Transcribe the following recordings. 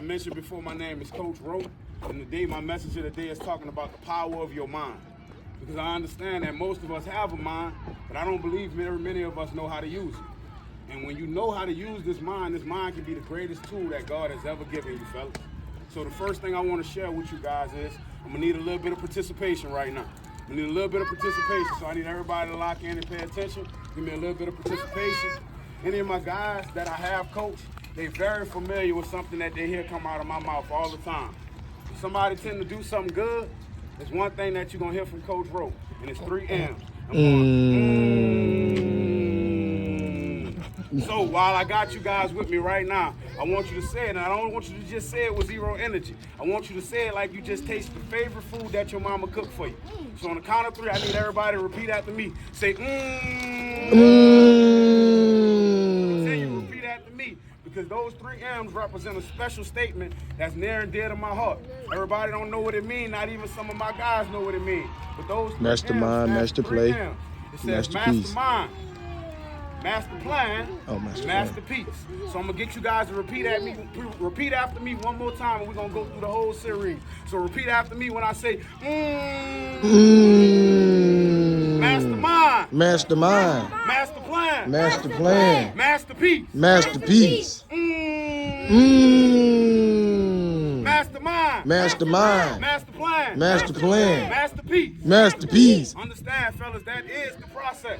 mentioned before, my name is Coach Rowe, and today my message of the day is talking about the power of your mind. Because I understand that most of us have a mind, but I don't believe very many of us know how to use it. And when you know how to use this mind can be the greatest tool that God has ever given you, fellas. So the first thing I want to share with you guys is I'm going to need a little bit of participation right now. I need a little bit of participation, so I need everybody to lock in and pay attention. Give me a little bit of participation. Any of my guys that I have coached, they're very familiar with something that they hear come out of my mouth all the time. If somebody tend to do something good, there's one thing that you're going to hear from Coach Rowe, and it's 3 M's. I'm going, So while I got you guys with me right now, I want you to say it, and I don't want you to just say it with zero energy. I want you to say it like you just tasted the favorite food that your mama cooked for you. So on the count of 3, I need everybody to repeat after me. Say, Continue, repeat after me. Because those 3 M's represent a special statement that's near and dear to my heart. Everybody don't know what it means, not even some of my guys know what it means. But those 3 Mastermind, master play, It says mastermind, master plan, masterpiece. So I'm gonna get you guys to repeat after me one more time, and we're gonna go through the whole series. So repeat after me when I say mastermind, mastermind, master plan, master plan, masterpiece, masterpiece, mastermind, mastermind, master plan, master plan, masterpiece, masterpiece. Understand, fellas, that is the process.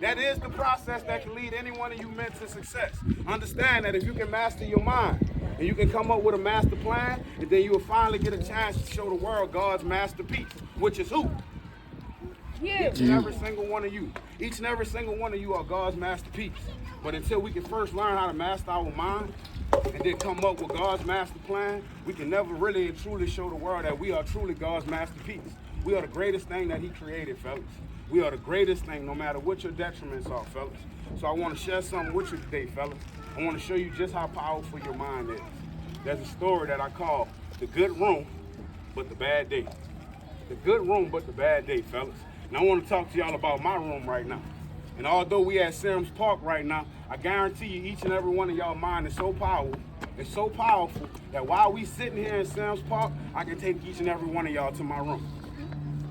That is the process that can lead any one of you men to success. Understand that if you can master your mind and you can come up with a master plan, and then you will finally get a chance to show the world God's masterpiece, which is who? Each and every single one of you. Each and every single one of you are God's masterpiece. But until we can first learn how to master our mind and then come up with God's master plan, we can never really and truly show the world that we are truly God's masterpiece. We are the greatest thing that He created, fellas. We are the greatest thing, no matter what your detriments are, fellas. So I want to share something with you today, fellas. I want to show you just how powerful your mind is. There's a story that I call The Good Room, but the Bad Day. The Good Room, but the Bad Day, fellas. And I want to talk to y'all about my room right now. And although we at Sims Park right now, I guarantee you each and every one of y'all mind is so powerful. It's so powerful that while we sitting here in Sims Park, I can take each and every one of y'all to my room.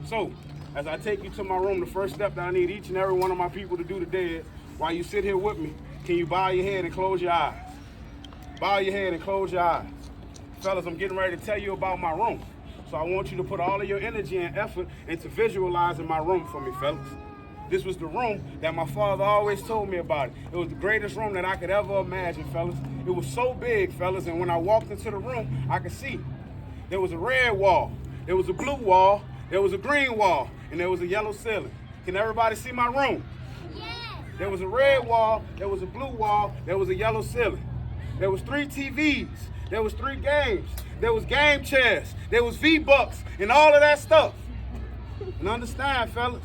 So, as I take you to my room, the first step that I need each and every one of my people to do today is, while you sit here with me, can you bow your head and close your eyes? Bow your head and close your eyes. Fellas, I'm getting ready to tell you about my room. So I want you to put all of your energy and effort into visualizing my room for me, fellas. This was the room that my father always told me about. It was the greatest room that I could ever imagine, fellas. It was so big, fellas, and when I walked into the room, I could see. There was a red wall, there was a blue wall, there was a green wall, and there was a yellow ceiling. Can everybody see my room? Yes. There was a red wall, there was a blue wall, there was a yellow ceiling. There was 3 TVs, there was 3 games, there was game chairs, there was V-Bucks, and all of that stuff. And understand, fellas,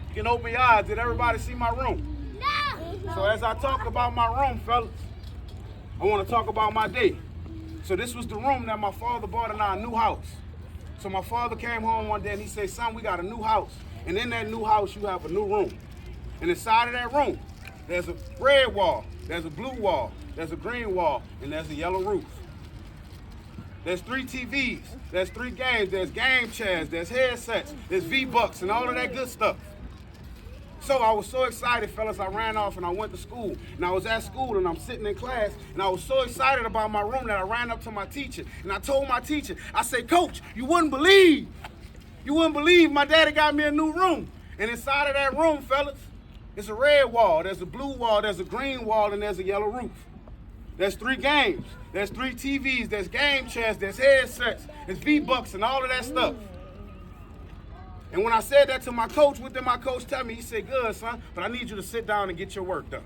you can open your eyes. Did everybody see my room? No. So as I talk about my room, fellas, I want to talk about my day. So this was the room that my father bought in our new house. So my father came home one day and he said, son, we got a new house. And in that new house, you have a new room. And inside of that room, there's a red wall, there's a blue wall, there's a green wall, and there's a yellow roof. There's 3 TVs, there's 3 games, there's game chairs, there's headsets, there's V-Bucks, and all of that good stuff. So I was so excited, fellas, I ran off and I went to school. And I was at school and I'm sitting in class and I was so excited about my room that I ran up to my teacher and I told my teacher, I said, Coach, you wouldn't believe my daddy got me a new room. And inside of that room, fellas, it's a red wall, there's a blue wall, there's a green wall, and there's a yellow roof. There's 3 games, there's 3 TVs, there's game chairs, there's headsets, there's V-Bucks and all of that stuff. And when I said that to my coach, what did my coach tell me? He said, good, son, but I need you to sit down and get your work done.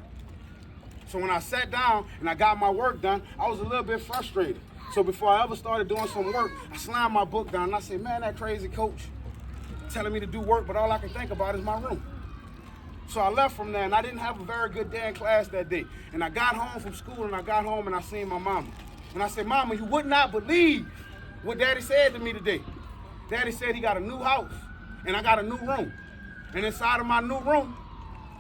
So when I sat down and I got my work done, I was a little bit frustrated. So before I ever started doing some work, I slammed my book down and I said, man, that crazy coach telling me to do work, but all I can think about is my room. So I left from there and I didn't have a very good day in class that day. And I got home from school and I got home and I seen my mama. And I said, Mama, you would not believe what Daddy said to me today. Daddy said he got a new house. And I got a new room. And inside of my new room,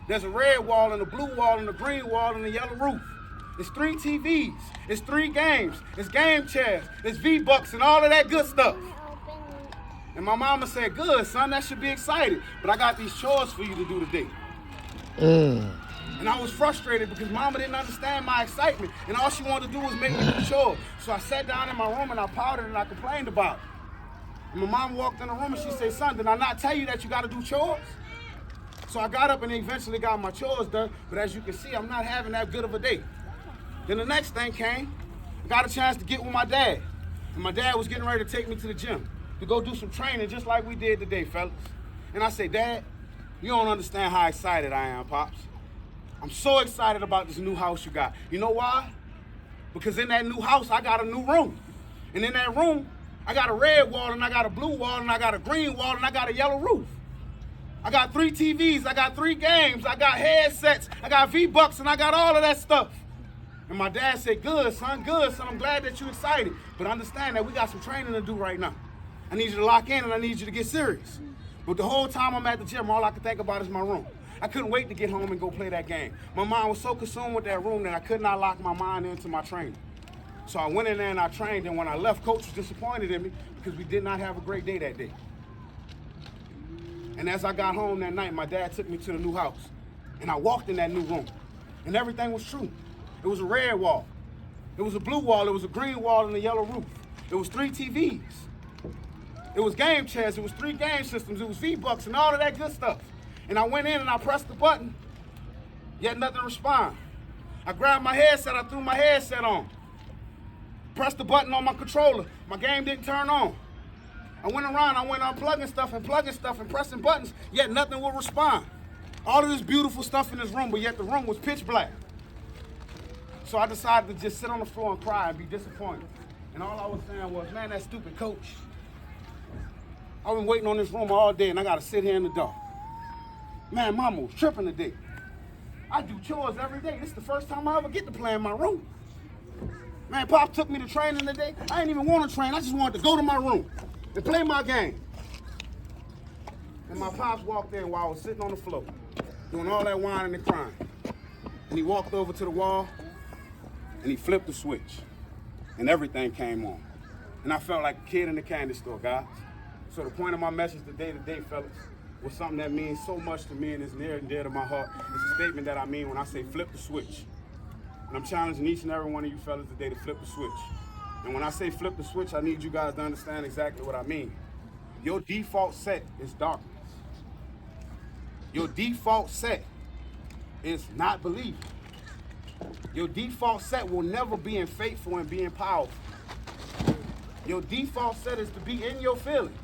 there's a red wall and a blue wall and a green wall and a yellow roof. It's 3 TVs. It's 3 games. It's game chairs. It's V-Bucks and all of that good stuff. And my mama said, good, son, that should be exciting. But I got these chores for you to do today. And I was frustrated because mama didn't understand my excitement. And all she wanted to do was make me do chores. So I sat down in my room and I pouted and I complained about it. And my mom walked in the room and she said, son, did I not tell you that you got to do chores? So I got up and eventually got my chores done. But as you can see, I'm not having that good of a day. Then the next thing came. I got a chance to get with my dad. And my dad was getting ready to take me to the gym to go do some training just like we did today, fellas. And I said, Dad, you don't understand how excited I am, Pops. I'm so excited about this new house you got. You know why? Because in that new house, I got a new room. And in that room, I got a red wall, and I got a blue wall, and I got a green wall, and I got a yellow roof. I got 3 TVs, I got 3 games, I got headsets, I got V-Bucks, and I got all of that stuff. And my dad said, good, son, I'm glad that you're excited. But understand that we got some training to do right now. I need you to lock in, and I need you to get serious. But the whole time I'm at the gym, all I could think about is my room. I couldn't wait to get home and go play that game. My mind was so consumed with that room that I could not lock my mind into my training. So I went in there and I trained, and when I left, Coach was disappointed in me because we did not have a great day that day. And as I got home that night, my dad took me to the new house, and I walked in that new room, and everything was true. It was a red wall. It was a blue wall. It was a green wall and a yellow roof. It was 3 TVs. It was game chairs. It was 3 game systems. It was V-Bucks and all of that good stuff. And I went in and I pressed the button, yet nothing responded. I grabbed my headset. I threw my headset on. Pressed the button on my controller. My game didn't turn on. I went around. I went unplugging stuff and plugging stuff and pressing buttons, yet nothing would respond. All of this beautiful stuff in this room, but yet the room was pitch black. So I decided to just sit on the floor and cry and be disappointed. And all I was saying was, man, that stupid coach. I've been waiting on this room all day and I gotta sit here in the dark. Man, mama was tripping today. I do chores every day. This is the first time I ever get to play in my room. Man, Pop took me to training today. I didn't even want to train. I just wanted to go to my room and play my game. And my Pops walked in while I was sitting on the floor, doing all that whining and crying. And he walked over to the wall and he flipped the switch. And everything came on. And I felt like a kid in the candy store, guys. So the point of my message today, fellas, was something that means so much to me and is near and dear to my heart. It's a statement that I mean when I say flip the switch. And I'm challenging each and every one of you fellas today to flip the switch. And when I say flip the switch, I need you guys to understand exactly what I mean. Your default set is darkness. Your default set is not believing. Your default set will never be in faithful and being powerful. Your default set is to be in your feelings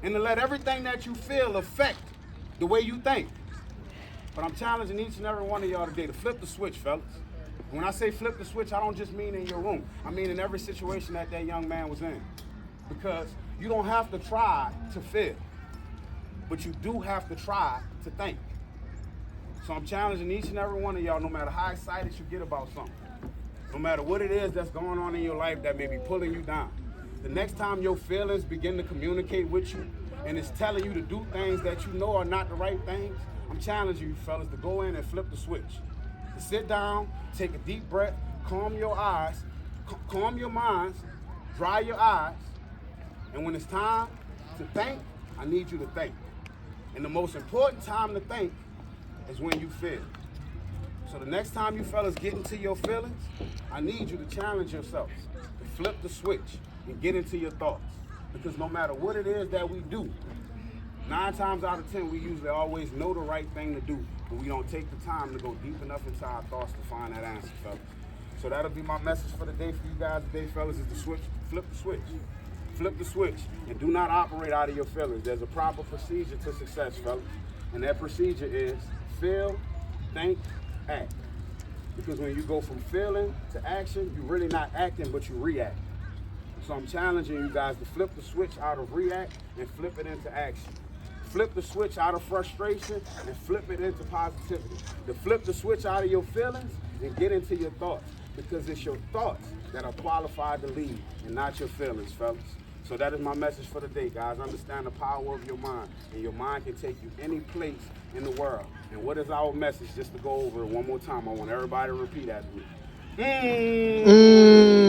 and to let everything that you feel affect the way you think. But I'm challenging each and every one of y'all today to flip the switch, fellas. When I say flip the switch, I don't just mean in your room. I mean in every situation that young man was in. Because you don't have to try to feel, but you do have to try to think. So I'm challenging each and every one of y'all, no matter how excited you get about something, no matter what it is that's going on in your life that may be pulling you down, the next time your feelings begin to communicate with you and it's telling you to do things that you know are not the right things, I'm challenging you fellas to go in and flip the switch. To sit down, take a deep breath, calm your eyes, calm your minds, dry your eyes, and when it's time to think, I need you to think. And the most important time to think is when you feel. So the next time you fellas get into your feelings, I need you to challenge yourselves to flip the switch and get into your thoughts. Because no matter what it is that we do, 9 times out of 10, we usually always know the right thing to do, but we don't take the time to go deep enough into our thoughts to find that answer, fellas. So that'll be my message for the day for you guys today, fellas, is to flip the switch. Flip the switch and do not operate out of your feelings. There's a proper procedure to success, fellas. And that procedure is feel, think, act. Because when you go from feeling to action, you're really not acting, but you react. So I'm challenging you guys to flip the switch out of react and flip it into action. Flip the switch out of frustration and flip it into positivity. To flip the switch out of your feelings and get into your thoughts. Because it's your thoughts that are qualified to lead and not your feelings, fellas. So that is my message for the day, guys. Understand the power of your mind. And your mind can take you any place in the world. And what is our message? Just to go over it one more time, I want everybody to repeat after me. Mm. Mmm.